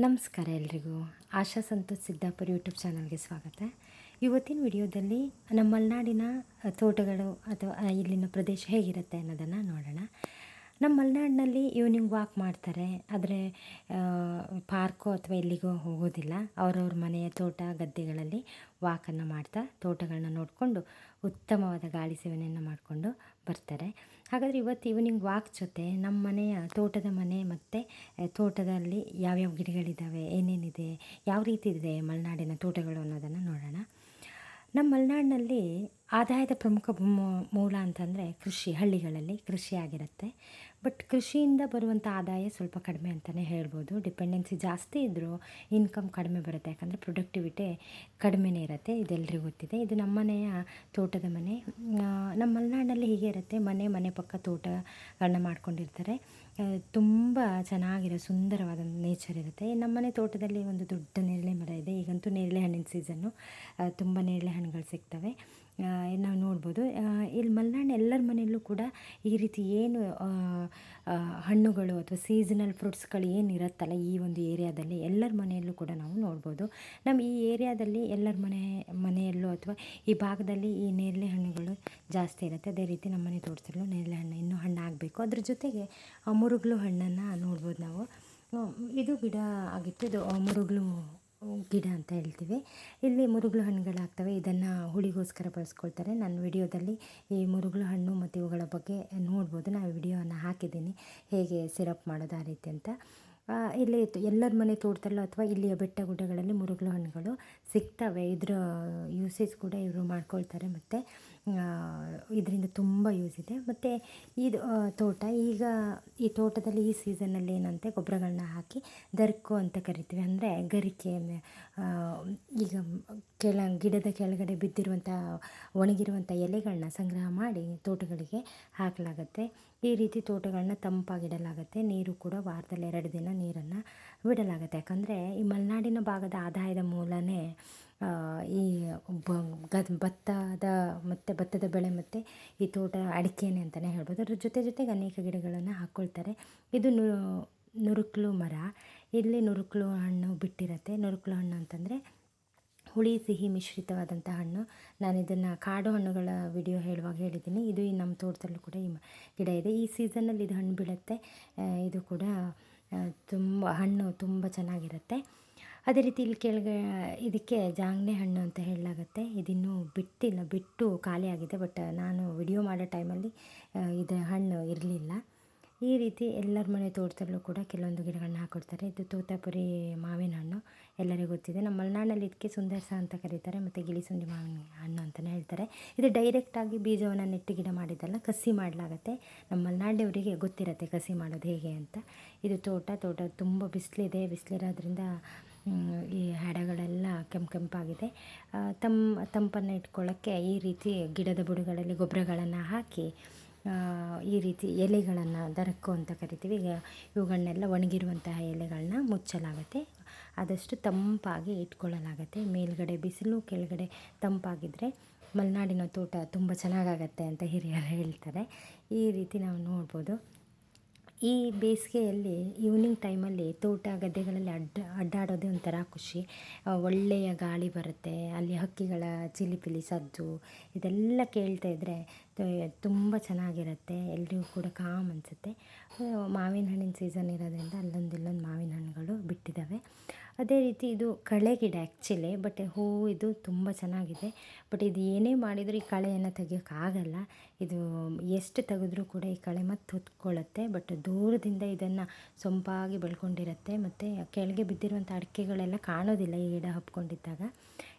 ನಮಸ್ಕಾರ ಎಲ್ರಿಗೂ. ಆಶಾ ಸಂತೋಷ್ ಸಿದ್ದಾಪುರ ಯೂಟ್ಯೂಬ್ ಚಾನಲ್ಗೆ ಸ್ವಾಗತ. ಇವತ್ತಿನ ವಿಡಿಯೋದಲ್ಲಿ ನಮ್ಮ ಮಲೆನಾಡಿನ ತೋಟಗಳು ಅಥವಾ ಇಲ್ಲಿನ ಪ್ರದೇಶ ಹೇಗಿರುತ್ತೆ ಅನ್ನೋದನ್ನು ನೋಡೋಣ. ನಮ್ಮ ಮಲೆನಾಡಿನಲ್ಲಿ ಈವ್ನಿಂಗ್ ವಾಕ್ ಮಾಡ್ತಾರೆ, ಆದರೆ ಪಾರ್ಕೋ ಅಥವಾ ಎಲ್ಲಿಗೋ ಹೋಗೋದಿಲ್ಲ. ಅವರವ್ರ ಮನೆಯ ತೋಟ ಗದ್ದೆಗಳಲ್ಲಿ ವಾಕನ್ನು ಮಾಡ್ತಾ ತೋಟಗಳನ್ನ ನೋಡಿಕೊಂಡು ಉತ್ತಮವಾದ ಗಾಳಿ ಸೇವನೆಯನ್ನು ಮಾಡಿಕೊಂಡು ಬರ್ತಾರೆ. ಹಾಗಾದರೆ ಇವತ್ತು ಈವ್ನಿಂಗ್ ವಾಕ್ ಜೊತೆ ನಮ್ಮ ಮನೆಯ ತೋಟದ ಮನೆ ಮತ್ತು ತೋಟದಲ್ಲಿ ಯಾವ್ಯಾವ ಗಿಡಗಳಿದ್ದಾವೆ, ಏನೇನಿದೆ, ಯಾವ ರೀತಿ ಇದೆ ಮಲೆನಾಡಿನ ತೋಟಗಳು ಅನ್ನೋದನ್ನು ನೋಡೋಣ. ನಮ್ಮ ಮಲೆನಾಡಿನಲ್ಲಿ ಆದಾಯದ ಪ್ರಮುಖ ಮೂಲ ಅಂತಂದರೆ ಕೃಷಿ. ಹಳ್ಳಿಗಳಲ್ಲಿ ಕೃಷಿ ಆಗಿರುತ್ತೆ. ಬಟ್ ಕೃಷಿಯಿಂದ ಬರುವಂಥ ಆದಾಯ ಸ್ವಲ್ಪ ಕಡಿಮೆ ಅಂತಲೇ ಹೇಳ್ಬೋದು. ಡಿಪೆಂಡೆನ್ಸಿ ಜಾಸ್ತಿ ಇದ್ದರೂ ಇನ್ಕಮ್ ಕಡಿಮೆ ಬರುತ್ತೆ, ಯಾಕಂದರೆ ಪ್ರೊಡಕ್ಟಿವಿಟಿ ಕಡಿಮೆನೇ ಇರುತ್ತೆ. ಇದೆಲ್ಲರಿಗೂ ಗೊತ್ತಿದೆ. ಇದು ನಮ್ಮ ಮನೆಯ ತೋಟದ ಮನೆ. ನಮ್ಮ ಮಲೆನಾಡಿನಲ್ಲಿ ಹೀಗೆ ಇರುತ್ತೆ. ಮನೆ ಪಕ್ಕ ತೋಟಗಳನ್ನ ಮಾಡ್ಕೊಂಡಿರ್ತಾರೆ. ತುಂಬ ಚೆನ್ನಾಗಿರೋ ಸುಂದರವಾದ ನೇಚರ್ ಇರುತ್ತೆ. ನಮ್ಮನೆ ತೋಟದಲ್ಲಿ ಒಂದು ದೊಡ್ಡ ನೇರಳೆ ಮರ ಇದೆ. ಈಗಂತೂ ನೇರಳೆ ಹಣ್ಣಿನ ಸೀಸನ್ನು, ತುಂಬ ನೇರಳೆ ಹಣ್ಣುಗಳು ಸಿಗ್ತವೆ. ನಾವು ನೋಡ್ಬೋದು. ಇಲ್ಲಿ ಮಲೆನಾಡಿನ ಎಲ್ಲರ ಮನೆಯಲ್ಲೂ ಕೂಡ ಈ ರೀತಿ ಏನು ಹಣ್ಣುಗಳು ಅಥವಾ ಸೀಸನಲ್ ಫ್ರೂಟ್ಸ್ಗಳು ಏನಿರುತ್ತಲ್ಲ ಈ ಒಂದು ಏರಿಯಾದಲ್ಲಿ ಎಲ್ಲರ ಮನೆಯಲ್ಲೂ ಕೂಡ ನಾವು ನೋಡ್ಬೋದು. ನಮ್ಮ ಈ ಏರಿಯಾದಲ್ಲಿ ಎಲ್ಲರ ಮನೆಯಲ್ಲೂ ಅಥವಾ ಈ ಭಾಗದಲ್ಲಿ ಈ ನೇರಳೆ ಹಣ್ಣುಗಳು ಜಾಸ್ತಿ ಇರುತ್ತೆ. ಅದೇ ರೀತಿ ನಮ್ಮ ಮನೆ ತೋಟದಲ್ಲೂ ನೇರಳೆ ಹಣ್ಣು ಇನ್ನೂ ಹಣ್ಣಾಗಬೇಕು. ಅದ್ರ ಜೊತೆಗೆ ಮುರುಗ್ಲು ಹಣ್ಣನ್ನು ನೋಡ್ಬೋದು ನಾವು. ಇದು ಗಿಡ ಆಗಿತ್ತು. ಇದು ಮುರುಗ್ಲು ಗಿಡ ಅಂತ ಹೇಳ್ತೀವಿ. ಇಲ್ಲಿ ಮುರುಗ್ಲು ಹಣ್ಣುಗಳಾಗ್ತವೆ. ಇದನ್ನು ಹುಳಿಗೋಸ್ಕರ ಬಳಸ್ಕೊಳ್ತಾರೆ. ನನ್ನ ವಿಡಿಯೋದಲ್ಲಿ ಈ ಮುರುಗ್ಲು ಹಣ್ಣು ಮತ್ತು ಇವುಗಳ ಬಗ್ಗೆ ನೋಡ್ಬೋದು. ನಾನು ವಿಡಿಯೋವನ್ನು ಹಾಕಿದ್ದೀನಿ, ಹೇಗೆ ಸಿರಪ್ ಮಾಡೋದು ಆ ರೀತಿ ಅಂತ. ಇಲ್ಲಿ ಎಲ್ಲರ ಮನೆ ತೋಟದಲ್ಲೂ ಅಥವಾ ಇಲ್ಲಿಯ ಬೆಟ್ಟ ಗುಡ್ಡಗಳಲ್ಲಿ ಮುರುಗ್ಲು ಹಣ್ಣುಗಳು ಸಿಗ್ತವೆ. ಇದರ ಯೂಸೇಜ್ ಕೂಡ ಇವರು ಮಾಡ್ಕೊಳ್ತಾರೆ ಮತ್ತು ಇದರಿಂದ ತುಂಬ ಯೂಸ್ ಇದೆ. ಮತ್ತು ಇದು ತೋಟ ಈಗ ಈ ತೋಟದಲ್ಲಿ ಈ ಸೀಸನ್ನಲ್ಲಿ ಏನಂತೆ ಗೊಬ್ಬರಗಳನ್ನ ಹಾಕಿ ದರ್ಕು ಅಂತ ಕರಿತೀವಿ. ಅಂದರೆ ಗರಿಕೆ, ಈಗ ಗಿಡದ ಕೆಳಗಡೆ ಬಿದ್ದಿರುವಂಥ ಒಣಗಿರುವಂಥ ಎಲೆಗಳನ್ನ ಸಂಗ್ರಹ ಮಾಡಿ ತೋಟಗಳಿಗೆ ಹಾಕಲಾಗತ್ತೆ. ಈ ರೀತಿ ತೋಟಗಳನ್ನ ತಂಪಾಗಿಡಲಾಗತ್ತೆ. ನೀರು ಕೂಡ ವಾರದಲ್ಲಿ 2 ದಿನ ನೀರನ್ನು ಬಿಡಲಾಗತ್ತೆ. ಯಾಕಂದರೆ ಈ ಮಲೆನಾಡಿನ ಭಾಗದ ಆದಾಯದ ಮೂಲನೇ ಈ ಭತ್ತದ ಬೆಳೆ ಮತ್ತು ಈ ತೋಟ ಅಡಿಕೆನೆ ಅಂತಲೇ ಹೇಳ್ಬೋದು. ಅದ್ರ ಜೊತೆಗೆ ಅನೇಕ ಗಿಡಗಳನ್ನು ಹಾಕ್ಕೊಳ್ತಾರೆ. ಇದು ನುರುಕ್ಲು ಮರ. ಇಲ್ಲಿ ನುರುಕ್ಲು ಹಣ್ಣು ಬಿಟ್ಟಿರುತ್ತೆ. ನುರುಕ್ಲು ಹಣ್ಣು ಅಂತಂದರೆ ಹುಳಿ ಸಿಹಿ ಮಿಶ್ರಿತವಾದಂಥ ಹಣ್ಣು. ನಾನು ಇದನ್ನು ಕಾಡು ಹಣ್ಣುಗಳ ವಿಡಿಯೋ ಹೇಳುವಾಗ ಹೇಳಿದ್ದೀನಿ. ಇದು ಈ ನಮ್ಮ ತೋಟದಲ್ಲೂ ಕೂಡ ಈ ಗಿಡ ಇದೆ. ಈ ಸೀಸನ್ನಲ್ಲಿ ಇದು ಹಣ್ಣು ಬಿಡುತ್ತೆ. ಇದು ಕೂಡ ಹಣ್ಣು ತುಂಬ ಚೆನ್ನಾಗಿರುತ್ತೆ. ಅದೇ ರೀತಿ ಇಲ್ಲಿ ಇದಕ್ಕೆ ಜಾಂಗ್ನೆ ಹಣ್ಣು ಅಂತ ಹೇಳಲಾಗತ್ತೆ. ಇದಿನ್ನೂ ಬಿಟ್ಟು ಖಾಲಿ ಆಗಿದೆ. ಬಟ್ ನಾನು ವಿಡಿಯೋ ಮಾಡೋ ಟೈಮಲ್ಲಿ ಇದು ಹಣ್ಣು ಇರಲಿಲ್ಲ. ಈ ರೀತಿ ಎಲ್ಲರ ಮನೆ ತೋಟದಲ್ಲೂ ಕೂಡ ಕೆಲವೊಂದು ಗಿಡಗಳನ್ನ ಹಾಕ್ಕೊಡ್ತಾರೆ. ಇದು ತೋತಾಪುರಿ ಮಾವಿನ ಹಣ್ಣು, ಎಲ್ಲರಿಗೂ ಗೊತ್ತಿದೆ. ನಮ್ಮ ಮಲೆನಾಡಿನಲ್ಲಿ ಇದಕ್ಕೆ ಸುಂದರ್ಸ ಅಂತ ಕರೀತಾರೆ ಮತ್ತು ಗಿಳಿಸುಂಡಿ ಮಾವಿನ ಹಣ್ಣು ಅಂತಲೇ ಹೇಳ್ತಾರೆ. ಇದು ಡೈರೆಕ್ಟಾಗಿ ಬೀಜವನ್ನು ನೆಟ್ಟು ಗಿಡ ಮಾಡಿದ್ದಲ್ಲ, ಕಸಿ ಮಾಡಲಾಗತ್ತೆ. ನಮ್ಮ ಮಲೆನಾಡಿನವರಿಗೆ ಗೊತ್ತಿರುತ್ತೆ ಕಸಿ ಮಾಡೋದು ಹೇಗೆ ಅಂತ. ಇದು ತೋಟ ತುಂಬ ಬಿಸಿಲಿರೋದ್ರಿಂದ ಈ ಹಡಗಳೆಲ್ಲ ಕೆಂಪಾಗಿದೆ. ತಂಪನ್ನು ಇಟ್ಕೊಳ್ಳೋಕ್ಕೆ ಈ ರೀತಿ ಗಿಡದ ಬುಡಗಳಲ್ಲಿ ಗೊಬ್ಬರಗಳನ್ನು ಹಾಕಿ ಈ ರೀತಿ ಎಲೆಗಳನ್ನು ದರಕು ಅಂತ ಕರಿತೀವಿ. ಇವುಗಳನ್ನೆಲ್ಲ ಒಣಗಿರುವಂತಹ ಎಲೆಗಳನ್ನ ಮುಚ್ಚಲಾಗತ್ತೆ. ಆದಷ್ಟು ತಂಪಾಗಿ ಇಟ್ಕೊಳ್ಳಲಾಗತ್ತೆ. ಮೇಲ್ಗಡೆ ಬಿಸಿಲು, ಕೆಳಗಡೆ ತಂಪಾಗಿದ್ದರೆ ಮಲೆನಾಡಿನ ತೋಟ ತುಂಬ ಚೆನ್ನಾಗಾಗತ್ತೆ ಅಂತ ಹಿರಿಯರು ಹೇಳ್ತಾರೆ. ಈ ರೀತಿ ನಾವು ನೋಡ್ಬೋದು. ಈ ಬೇಸಿಗೆಯಲ್ಲಿ ಈವ್ನಿಂಗ್ ಟೈಮಲ್ಲಿ ತೋಟ ಗದ್ದೆಗಳಲ್ಲಿ ಅಡ್ಡಾಡೋದೇ ಒಂಥರ ಖುಷಿ. ಒಳ್ಳೆಯ ಗಾಳಿ ಬರುತ್ತೆ. ಅಲ್ಲಿ ಹಕ್ಕಿಗಳ ಚಿಲಿಪಿಲಿ ಸದ್ದು ಇದೆಲ್ಲ ಕೇಳ್ತಾ ಇದ್ದರೆ ತುಂಬ ಚೆನ್ನಾಗಿರುತ್ತೆ. ಎಲ್ರಿಗೂ ಕೂಡ ಕಾಮ್ ಅನಿಸುತ್ತೆ. ಮಾವಿನ ಹಣ್ಣಿನ ಸೀಸನ್ ಇರೋದ್ರಿಂದ ಇಲ್ಲೊಂದು ಮಾವಿನ ಹಣ್ಣುಗಳು ಬಿಟ್ಟಿದ್ದಾವೆ. ಅದೇ ರೀತಿ ಇದು ಕಳೆ ಗಿಡ ಆ್ಯಕ್ಚುಲಿ. ಬಟ್ ಹೂವು ಇದು ತುಂಬ ಚೆನ್ನಾಗಿದೆ. ಬಟ್ ಇದು ಏನೇ ಮಾಡಿದರೂ ಈ ಕಳೆಯನ್ನು ತೆಗಿಯೋಕ್ಕಾಗಲ್ಲ. ಇದು ಎಷ್ಟು ತೆಗೆದ್ರೂ ಕೂಡ ಈ ಕಳೆ ಮತ್ತೆ ಹೊತ್ಕೊಳ್ಳುತ್ತೆ. ಬಟ್ ದೂರದಿಂದ ಇದನ್ನು ಸೊಂಪಾಗಿ ಬೆಳ್ಕೊಂಡಿರುತ್ತೆ. ಮತ್ತು ಕೆಳಗೆ ಬಿದ್ದಿರುವಂಥ ಅಡಿಕೆಗಳೆಲ್ಲ ಕಾಣೋದಿಲ್ಲ ಈ ಗಿಡ ಹಬ್ಕೊಂಡಿದ್ದಾಗ.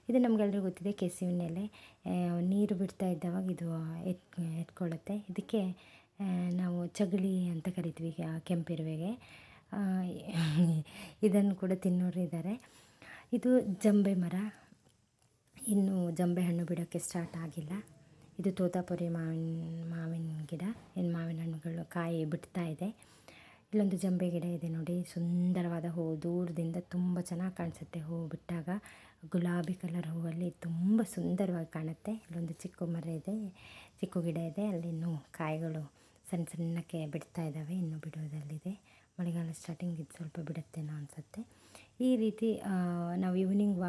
ಇದು ನಮಗೆಲ್ಲರಿಗೂ ಗೊತ್ತಿದೆ, ಕೆಸುವಿನ ಎಲೆ. ನೀರು ಬಿಡ್ತಾ ಇದ್ದವಾಗ ಇದು ಎತ್ಕೊಳ್ಳುತ್ತೆ. ಇದಕ್ಕೆ ನಾವು ಚಗಳಿ ಅಂತ ಕರಿತೀವಿ ಕೆಂಪಿರುವೆಗೆ. ಇದನ್ನು ಕೂಡ ತಿನ್ನೋರು ಇದ್ದಾರೆ. ಇದು ಜಂಬೆ ಮರ. ಇನ್ನೂ ಜಂಬೆ ಹಣ್ಣು ಬಿಡೋಕ್ಕೆ ಸ್ಟಾರ್ಟ್ ಆಗಿಲ್ಲ. ಇದು ತೋತಾಪುರಿ ಮಾವಿನ ಗಿಡ. ಇನ್ನು ಮಾವಿನ ಹಣ್ಣುಗಳು ಕಾಯಿ ಬಿಡ್ತಾ ಇದೆ. ಇಲ್ಲೊಂದು ಜಂಬೆ ಗಿಡ ಇದೆ ನೋಡಿ, ಸುಂದರವಾದ ಹೂವು. ದೂರದಿಂದ ತುಂಬ ಚೆನ್ನಾಗಿ ಕಾಣಿಸುತ್ತೆ ಹೂವು ಬಿಟ್ಟಾಗ. ಗುಲಾಬಿ ಕಲರ್ ಹೂವಲ್ಲಿ ತುಂಬ ಸುಂದರವಾಗಿ ಕಾಣುತ್ತೆ. ಇಲ್ಲೊಂದು ಚಿಕ್ಕ ಗಿಡ ಇದೆ. ಅಲ್ಲಿ ಇನ್ನೂ ಕಾಯಿಗಳು ಸಣ್ಣಕ್ಕೆ ಬಿಡ್ತಾ ಇದ್ದಾವೆ. ಇನ್ನೂ ಬಿಡೋದಲ್ಲಿದೆ. ಮಳೆಗಾಲ ಸ್ಟಾರ್ಟಿಂಗ್ ಇದು ಸ್ವಲ್ಪ ಬಿಡುತ್ತೇನೋ ಅನಿಸುತ್ತೆ. ಈ ರೀತಿ ನಾವು ಈವ್ನಿಂಗ್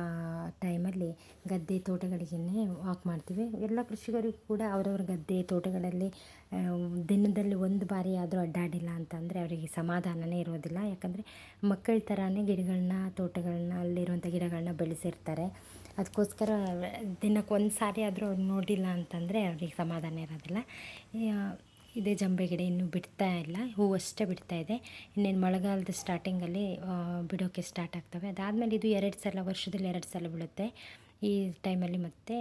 ಟೈಮಲ್ಲಿ ಗದ್ದೆ ತೋಟಗಳಿಗೇ ವಾಕ್ ಮಾಡ್ತೀವಿ. ಎಲ್ಲ ಕೃಷಿಕರಿಗೂ ಕೂಡ ಅವರವ್ರ ಗದ್ದೆ ತೋಟಗಳಲ್ಲಿ ದಿನದಲ್ಲಿ ಒಂದು ಬಾರಿ ಆದರೂ ಅಡ್ಡಾಡಿಲ್ಲ ಅಂತಂದರೆ ಅವರಿಗೆ ಸಮಾಧಾನವೇ ಇರೋದಿಲ್ಲ. ಯಾಕಂದರೆ ಮಕ್ಕಳ ಥರನೇ ಗಿಡಗಳನ್ನ ತೋಟಗಳನ್ನ ಅಲ್ಲಿರುವಂಥ ಗಿಡಗಳನ್ನ ಬೆಳೆಸಿರ್ತಾರೆ. ಅದಕ್ಕೋಸ್ಕರ ದಿನಕ್ಕೆ ಒಂದು ಸಾರಿ ಆದರೂ ಅವ್ರು ನೋಡಿಲ್ಲ ಅಂತಂದರೆ ಅವ್ರಿಗೆ ಸಮಾಧಾನ ಇರೋದಿಲ್ಲ. ಇದೇ ಜಂಬೆ ಗಿಡ ಇನ್ನೂ ಬಿಡ್ತಾ ಇಲ್ಲ, ಹೂವಷ್ಟೇ ಬಿಡ್ತಾ ಇದೆ. ಇನ್ನೇನು ಮಳೆಗಾಲದ ಸ್ಟಾರ್ಟಿಂಗಲ್ಲಿ ಬಿಡೋಕ್ಕೆ ಸ್ಟಾರ್ಟ್ ಆಗ್ತವೆ. ಅದಾದಮೇಲೆ ಇದು 2 ಸಲ, ವರ್ಷದಲ್ಲಿ 2 ಸಲ ಬಿಡುತ್ತೆ. ಈ ಟೈಮಲ್ಲಿ ಮತ್ತು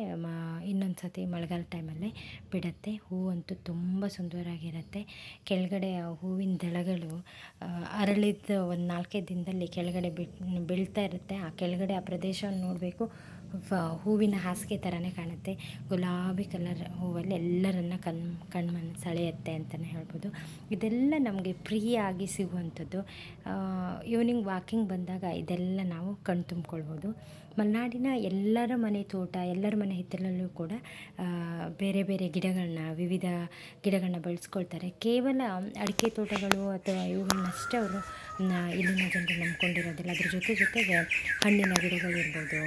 ಇನ್ನೊಂದು ಸತಿ ಮಳೆಗಾಲ ಟೈಮಲ್ಲಿ ಬಿಡುತ್ತೆ. ಹೂವಂತೂ ತುಂಬ ಸುಂದರವಾಗಿರುತ್ತೆ. ಕೆಳಗಡೆ ಹೂವಿನ ದಳಗಳು ಅರಳಿದ ಒಂದು 4-5 ದಿನದಲ್ಲಿ ಕೆಳಗಡೆ ಬೀಳ್ತಾ ಇರುತ್ತೆ. ಆ ಕೆಳಗಡೆ ಆ ಪ್ರದೇಶವನ್ನು ನೋಡಬೇಕು, ಹೂವಿನ ಹಾಸಿಗೆ ಥರನೇ ಕಾಣುತ್ತೆ. ಗುಲಾಬಿ ಕಲರ್ ಹೂವಲ್ಲಿ ಎಲ್ಲರನ್ನ ಕಣ್ಮನ ಸೆಳೆಯುತ್ತೆ ಅಂತಲೇ ಹೇಳ್ಬೋದು. ಇದೆಲ್ಲ ನಮಗೆ ಫ್ರೀಯಾಗಿ ಸಿಗುವಂಥದ್ದು. ಈವ್ನಿಂಗ್ ವಾಕಿಂಗ್ ಬಂದಾಗ ಇದೆಲ್ಲ ನಾವು ಕಣ್ಣು ತುಂಬ್ಕೊಳ್ಬೋದು. ಮಲೆನಾಡಿನ ಎಲ್ಲರ ಮನೆ ತೋಟ, ಎಲ್ಲರ ಮನೆ ಹಿತ್ತಲಲ್ಲೂ ಕೂಡ ಬೇರೆ ಬೇರೆ ಗಿಡಗಳನ್ನ, ವಿವಿಧ ಗಿಡಗಳನ್ನ ಬೆಳೆಸ್ಕೊಳ್ತಾರೆ. ಕೇವಲ ಅಡಿಕೆ ತೋಟಗಳು ಅಥವಾ ಇವುಗಳನ್ನಷ್ಟೇ ಅವರು ಇಲ್ಲಿನ ಜನರು ನಂಬ್ಕೊಂಡಿರೋದಿಲ್ಲ. ಅದ್ರ ಜೊತೆಗೆ ಹಣ್ಣಿನ ಗಿಡಗಳಿರ್ಬೋದು,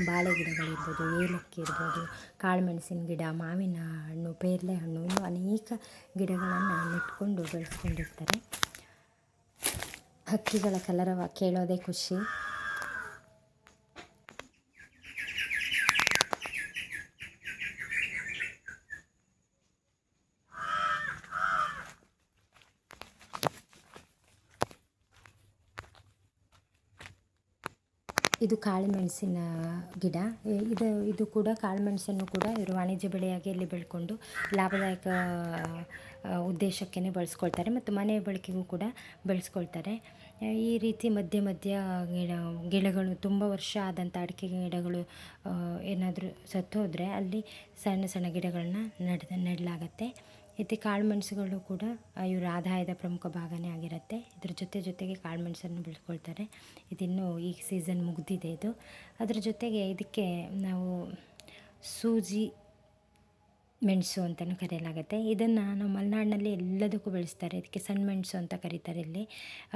ಬಾಳೆ ಗಿಡಗಳಿರ್ಬೋದು, ಏಲಕ್ಕಿ ಇರ್ಬೋದು, ಕಾಳುಮೆಣಸಿನ ಗಿಡ, ಮಾವಿನ ಹಣ್ಣು, ಪೇರಲೆ ಹಣ್ಣು, ಇನ್ನೂ ಅನೇಕ ಗಿಡಗಳನ್ನು ನೆಟ್ಕೊಂಡು ಬೆಳೆಸ್ಕೊಂಡಿರ್ತಾರೆ. ಹಕ್ಕಿಗಳ ಕಲರವ ಕೇಳೋದೇ ಖುಷಿ. ಇದು ಕಾಳುಮೆಣಸಿನ ಗಿಡ. ಇದು ಕೂಡ ಕಾಳುಮೆಣಸನ್ನು ಕೂಡ ಇವರು ವಾಣಿಜ್ಯ ಬೆಳೆಯಾಗಿ ಇಲ್ಲಿ ಬೆಳ್ಕೊಂಡು ಲಾಭದಾಯಕ ಉದ್ದೇಶಕ್ಕೇ ಬಳಸ್ಕೊಳ್ತಾರೆ ಮತ್ತು ಮನೆ ಬಳಕೆಗೂ ಕೂಡ ಬೆಳೆಸ್ಕೊಳ್ತಾರೆ. ಈ ರೀತಿ ಮಧ್ಯ ಗಿಡಗಳು ತುಂಬ ವರ್ಷ ಆದಂಥ ಅಡಿಕೆ ಗಿಡಗಳು ಏನಾದರೂ ಸತ್ತೋದ್ರೆ ಅಲ್ಲಿ ಸಣ್ಣ ಸಣ್ಣ ಗಿಡಗಳನ್ನ ನೆಡಲಾಗತ್ತೆ. ಮತ್ತು ಕಾಳುಮೆಣಸುಗಳು ಕೂಡ ಇವರ ಆದಾಯದ ಪ್ರಮುಖ ಭಾಗವೇ ಆಗಿರುತ್ತೆ. ಇದ್ರ ಜೊತೆಗೆ ಕಾಳುಮೆಣಸನ್ನು ಬೆಳೆಸ್ಕೊಳ್ತಾರೆ. ಇದಿನ್ನೂ ಈಗ ಸೀಸನ್ ಮುಗಿದಿದೆ ಇದು. ಅದ್ರ ಜೊತೆಗೆ ಇದಕ್ಕೆ ನಾವು ಸೂಜಿ ಮೆಣಸು ಅಂತಲೂ ಕರೆಯಲಾಗುತ್ತೆ. ಇದನ್ನು ನಾವು ಮಲೆನಾಡಿನಲ್ಲಿ ಎಲ್ಲದಕ್ಕೂ ಬೆಳೆಸ್ತಾರೆ. ಇದಕ್ಕೆ ಸಣ್ಣ ಮೆಣಸು ಅಂತ ಕರೀತಾರೆ ಇಲ್ಲಿ.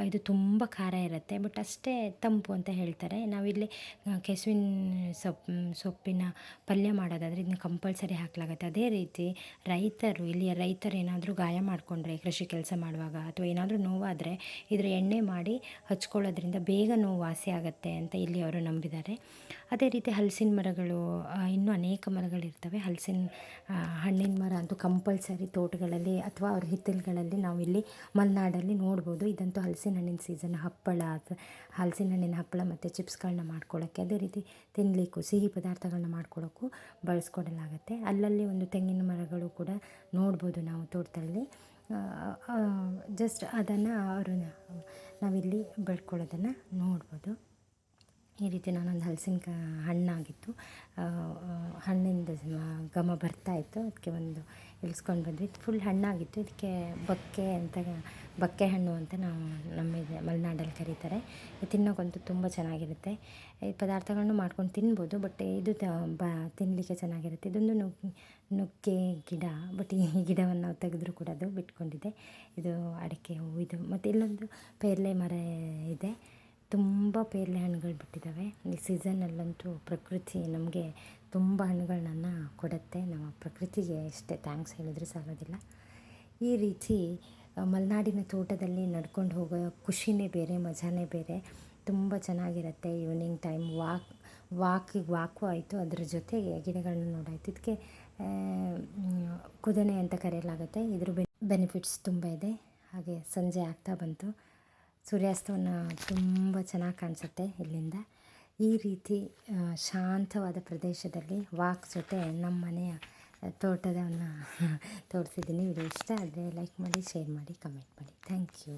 ಇದು ತುಂಬ ಖಾರ ಇರುತ್ತೆ, ಬಟ್ ಅಷ್ಟೇ ತಂಪು ಅಂತ ಹೇಳ್ತಾರೆ. ನಾವಿಲ್ಲಿ ಕೆಸುವಿನ ಸೊಪ್ಪಿನ ಪಲ್ಯ ಮಾಡೋದಾದರೆ ಇದನ್ನ ಕಂಪಲ್ಸರಿ ಹಾಕಲಾಗುತ್ತೆ. ಅದೇ ರೀತಿ ಇಲ್ಲಿಯ ರೈತರು ಏನಾದರೂ ಗಾಯ ಮಾಡಿಕೊಂಡ್ರೆ ಕೃಷಿ ಕೆಲಸ ಮಾಡುವಾಗ ಅಥವಾ ಏನಾದರೂ ನೋವಾದರೆ ಇದರ ಎಣ್ಣೆ ಮಾಡಿ ಹಚ್ಕೊಳ್ಳೋದ್ರಿಂದ ಬೇಗ ನೋವು ವಾಸಿ ಆಗುತ್ತೆ ಅಂತ ಇಲ್ಲಿ ಅವರು ನಂಬಿದ್ದಾರೆ. ಅದೇ ರೀತಿ ಹಲಸಿನ ಮರಗಳು, ಇನ್ನೂ ಅನೇಕ ಮರಗಳಿರ್ತವೆ. ಹಣ್ಣಿನ ಮರ ಅಂತೂ ಕಂಪಲ್ಸರಿ ತೋಟಗಳಲ್ಲಿ ಅಥವಾ ಅವ್ರ ಹಿತ್ತಲುಗಳಲ್ಲಿ ನಾವು ಇಲ್ಲಿ ಮಲೆನಾಡಲ್ಲಿ ನೋಡ್ಬೋದು. ಇದಂತೂ ಹಲಸಿನ ಹಣ್ಣಿನ ಸೀಸನ್. ಹಲಸಿನ ಹಣ್ಣಿನ ಹಪ್ಪಳ ಮತ್ತು ಚಿಪ್ಸ್ಗಳನ್ನ ಮಾಡ್ಕೊಳ್ಳೋಕ್ಕೆ, ಅದೇ ರೀತಿ ತಿನ್ನಲಿಕ್ಕೂ ಸಿಹಿ ಪದಾರ್ಥಗಳನ್ನ ಮಾಡ್ಕೊಳ್ಳೋಕ್ಕೂ ಬಳಸ್ಕೊಡಲಾಗತ್ತೆ. ಅಲ್ಲಲ್ಲಿ ಒಂದು ತೆಂಗಿನ ಮರಗಳು ಕೂಡ ನೋಡ್ಬೋದು ನಾವು ತೋಟದಲ್ಲಿ. ಜಸ್ಟ್ ಅದನ್ನು ನಾವಿಲ್ಲಿ ಬೆಳ್ಕೊಳ್ಳೋದನ್ನು ನೋಡ್ಬೋದು. ಈ ರೀತಿ ನಾನೊಂದು ಹಲಸಿನ ಹಣ್ಣಾಗಿತ್ತು, ಹಣ್ಣಿಂದ ಘಮ ಬರ್ತಾಯಿತ್ತು, ಅದಕ್ಕೆ ಒಂದು ಇಳಿಸ್ಕೊಂಡು ಬಂದ್ವಿ. ಫುಲ್ ಹಣ್ಣಾಗಿತ್ತು. ಇದಕ್ಕೆ ಬಕ್ಕೆ ಹಣ್ಣು ಅಂತ ನಾವು ಮಲೆನಾಡಲ್ಲಿ ಕರೀತಾರೆ. ತಿನ್ನೋಕ್ಕಂತೂ ತುಂಬ ಚೆನ್ನಾಗಿರುತ್ತೆ. ಈ ಪದಾರ್ಥಗಳನ್ನು ಮಾಡ್ಕೊಂಡು ತಿನ್ಬೋದು, ಬಟ್ ಇದು ತಿನ್ನಲಿಕ್ಕೆ ಚೆನ್ನಾಗಿರುತ್ತೆ. ಇದೊಂದು ನುಗ್ಗೆ ಗಿಡ, ಬಟ್ ಈ ಗಿಡವನ್ನು ನಾವು ತೆಗೆದ್ರೂ ಕೂಡ ಅದು ಬಿಟ್ಕೊಂಡಿದೆ. ಇದು ಅಡಿಕೆ ಹೂವು. ಇದು ಮತ್ತು ಇಲ್ಲೊಂದು ಪೇರಲೆ ಮರ ಇದೆ. ತುಂಬ ಪೇರಲೆ ಹಣ್ಣುಗಳು ಬಿಟ್ಟಿದ್ದಾವೆ. ಈ ಸೀಸನ್ನಲ್ಲಂತೂ ಪ್ರಕೃತಿ ನಮಗೆ ತುಂಬ ಹಣ್ಣುಗಳನ್ನ ಕೊಡುತ್ತೆ. ನಾವು ಪ್ರಕೃತಿಗೆ ಎಷ್ಟೇ ಥ್ಯಾಂಕ್ಸ್ ಹೇಳಿದ್ರೆ ಸಾಗೋದಿಲ್ಲ. ಈ ರೀತಿ ಮಲೆನಾಡಿನ ತೋಟದಲ್ಲಿ ನಡ್ಕೊಂಡು ಹೋಗೋ ಖುಷಿನೇ ಬೇರೆ, ಮಜಾನೇ ಬೇರೆ. ತುಂಬ ಚೆನ್ನಾಗಿರುತ್ತೆ. ಈವ್ನಿಂಗ್ ಟೈಮ್ ವಾಕು ಆಯಿತು, ಅದರ ಜೊತೆಗೆ ಗಿಡಗಳನ್ನ ನೋಡಾಯಿತು. ಇದಕ್ಕೆ ಕುದನೆ ಅಂತ ಕರೆಯಲಾಗುತ್ತೆ. ಇದ್ರ ಬೆನಿಫಿಟ್ಸ್ ತುಂಬ ಇದೆ. ಹಾಗೆ ಸಂಜೆ ಆಗ್ತಾ ಬಂತು, ಸೂರ್ಯಾಸ್ತವನ್ನು ತುಂಬ ಚೆನ್ನಾಗಿ ಕಾಣಿಸುತ್ತೆ ಇಲ್ಲಿಂದ. ಈ ರೀತಿ ಶಾಂತವಾದ ಪ್ರದೇಶದಲ್ಲಿ ವಾಕ್ ಜೊತೆ ನಮ್ಮ ಮನೆಯ ತೋಟದವನ್ನು ತೋರಿಸಿದ್ದೀನಿ. ವಿಡಿಯೋ ಇಷ್ಟ ಆದರೆ ಲೈಕ್ ಮಾಡಿ, ಶೇರ್ ಮಾಡಿ, ಕಮೆಂಟ್ ಮಾಡಿ. Thank you.